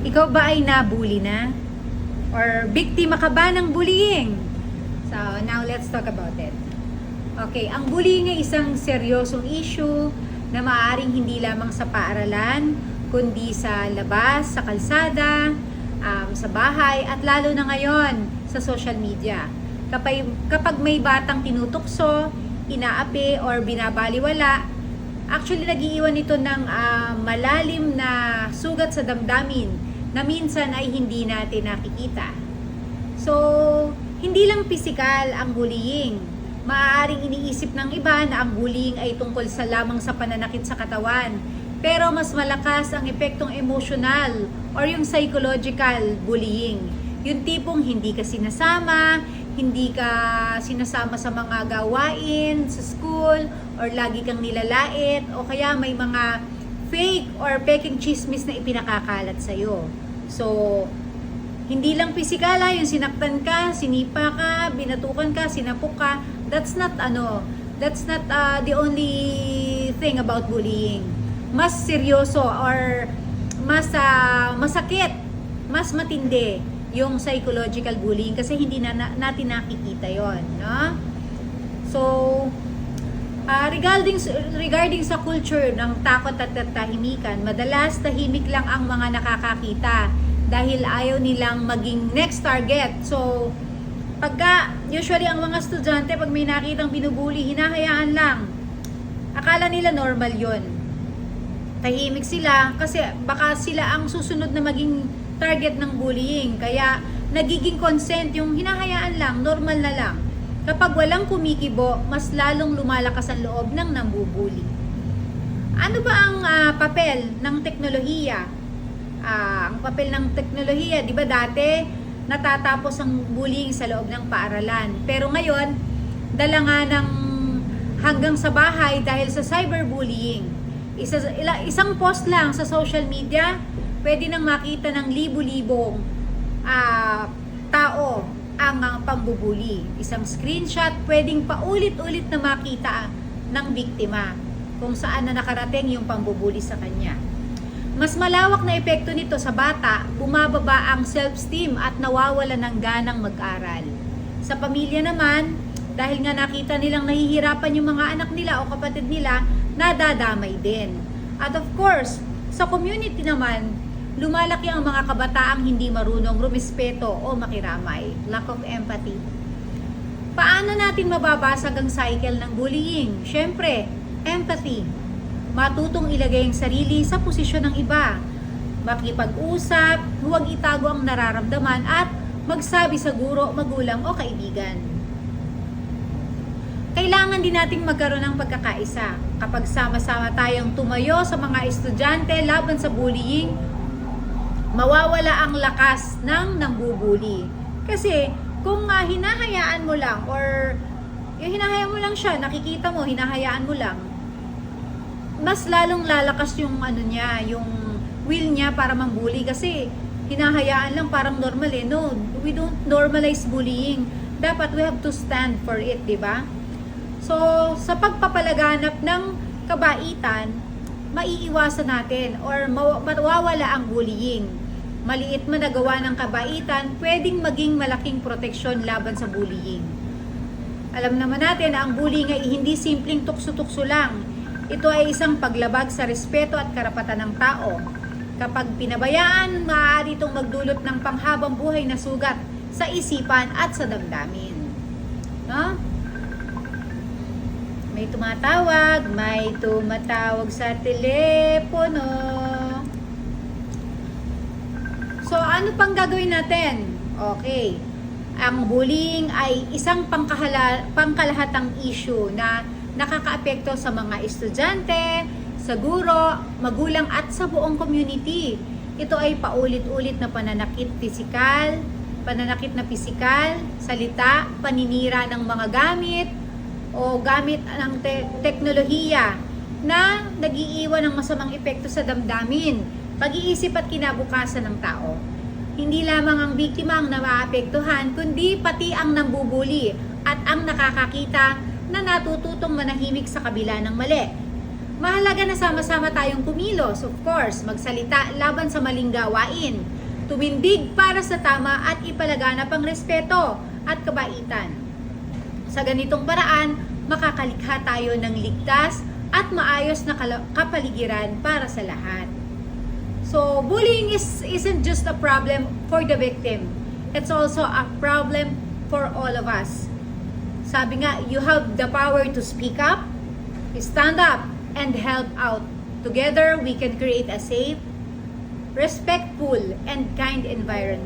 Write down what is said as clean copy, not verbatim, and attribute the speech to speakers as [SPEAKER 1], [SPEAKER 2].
[SPEAKER 1] Ikaw ba ay nabully na? Or biktima ka ba ng bullying? So, now let's talk about it. Okay, ang bullying ay isang seryosong issue na maaaring hindi lamang sa paaralan, kundi sa labas, sa kalsada, sa bahay, at lalo na ngayon sa social media. Kapag may batang tinutukso, inaapi, or binabaliwala, actually nag-iiwan ito ng malalim na sugat sa damdamin na minsan ay hindi natin nakikita. So, hindi lang pisikal ang bullying. Maaaring iniisip ng iba na ang bullying ay tungkol lamang sa pananakit sa katawan. Pero mas malakas ang epektong emosyonal or yung psychological bullying. Yung tipong hindi ka sinasama, hindi ka sinasama sa mga gawain sa school, or lagi kang nilalait, o kaya may mga fake or peking chismis na ipinakakalat sa'yo. So, hindi lang pisikal yung sinaktan ka, sinipa ka, binatukan ka, sinapok ka. That's not the only thing about bullying. Mas seryoso or mas masakit, mas matindi yung psychological bullying kasi hindi natin nakikita yon, no? So, regarding sa culture ng takot at tahimikan, madalas tahimik lang ang mga nakakakita dahil ayaw nilang maging next target. So, usually ang mga estudyante, pag may nakitang binubuli, hinahayaan lang. Akala nila normal yon. Tahimik sila kasi baka sila ang susunod na maging target ng bullying. Kaya nagiging consent, yung hinahayaan lang, normal na lang. Kapag walang kumikibo, mas lalong lumalakas ang loob ng nambubuli. Ano ba ang papel ng teknolohiya? Ang papel ng teknolohiya, di ba dati natatapos ang bullying sa loob ng paaralan. Pero ngayon, dala nga ng hanggang sa bahay dahil sa cyberbullying. Isang post lang sa social media, pwede nang makita ng libu-libong tao ang pambubuli. Isang screenshot, pwedeng paulit-ulit na makita ng biktima kung saan na nakarating yung pambubuli sa kanya. Mas malawak na epekto nito sa bata, bumababa ang self-esteem at nawawala ng ganang mag-aral. Sa pamilya naman, dahil nga nakita nilang nahihirapan yung mga anak nila o kapatid nila, nadadamay din. At of course, sa community naman, lumalaki ang mga kabataang hindi marunong rumispeto o makiramay. Lack of empathy. Paano natin mababasag ang cycle ng bullying? Siyempre, empathy. Matutong ilagay ang sarili sa posisyon ng iba. Makipag-usap, huwag itago ang nararamdaman at magsabi sa guro, magulang o kaibigan. Kailangan din nating magkaroon ng pagkakaisa. Kapag sama-sama tayong tumayo sa mga estudyante laban sa bullying, mawawala ang lakas ng nambubuli. Kasi kung hinahayaan mo lang or yung hinahayaan mo lang siya, nakikita mo, hinahayaan mo lang, mas lalong lalakas yung yung will niya para mambuli kasi hinahayaan lang parang normal No, we don't normalize bullying. Dapat we have to stand for it, di ba? So, sa pagpapalaganap ng kabaitan, maiiwasan natin or mawawala ang bullying. Maliit man nagawa ng kabaitan, pwedeng maging malaking proteksyon laban sa bullying. Alam naman natin na ang bullying ay hindi simpleng tukso-tukso lang. Ito ay isang paglabag sa respeto at karapatan ng tao. Kapag pinabayaan, maaari itong magdulot ng panghabang buhay na sugat sa isipan at sa damdamin. No? May tumatawag sa telepono. So, ano pang gagawin natin? Okay. Ang bullying ay isang pangkalahatang issue na nakakaapekto sa mga estudyante, sa guro, magulang at sa buong community. Ito ay paulit-ulit na pananakit na pisikal, salita, paninira ng mga gamit ng teknolohiya na nag-iiwan ng masamang epekto sa damdamin, pag-iisip at kinabukasan ng tao. Hindi lamang ang biktima ang naapektuhan, kundi pati ang nambubuli at ang nakakakita na natututong manahimik sa kabila ng mali. Mahalaga na sama-sama tayong kumilos, of course, magsalita laban sa maling gawain tumindig para sa tama at ipalaganap ang respeto at kabaitan. Sa ganitong paraan, makakalikha tayo ng ligtas at maayos na kapaligiran para sa lahat. So, bullying isn't just a problem for the victim. It's also a problem for all of us. Sabi nga, you have the power to speak up, stand up, and help out. Together, we can create a safe, respectful, and kind environment.